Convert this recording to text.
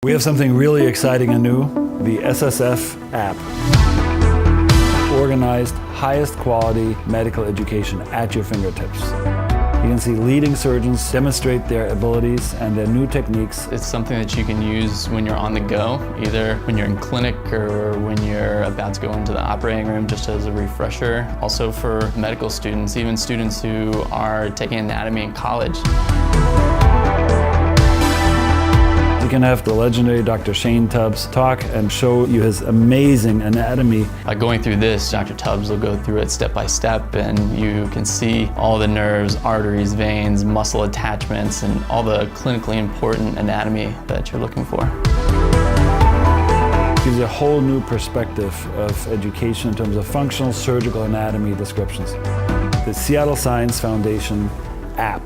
We have something really exciting and new, the SSF app. Organized, highest quality medical education at your fingertips. You can see leading surgeons demonstrate their abilities and their new techniques. It's something that you can use when you're on the go, either when you're in clinic or when you're about to go into the operating room, just as a refresher. Also for medical students, even students who are taking anatomy in college. You can have the legendary Dr. Shane Tubbs talk and show you his amazing anatomy. By going through this, Dr. Tubbs will go through it step by step, and you can see all the nerves, arteries, veins, muscle attachments, and all the clinically important anatomy that you're looking for. It gives you a whole new perspective of education in terms of functional surgical anatomy descriptions. The Seattle Science Foundation app.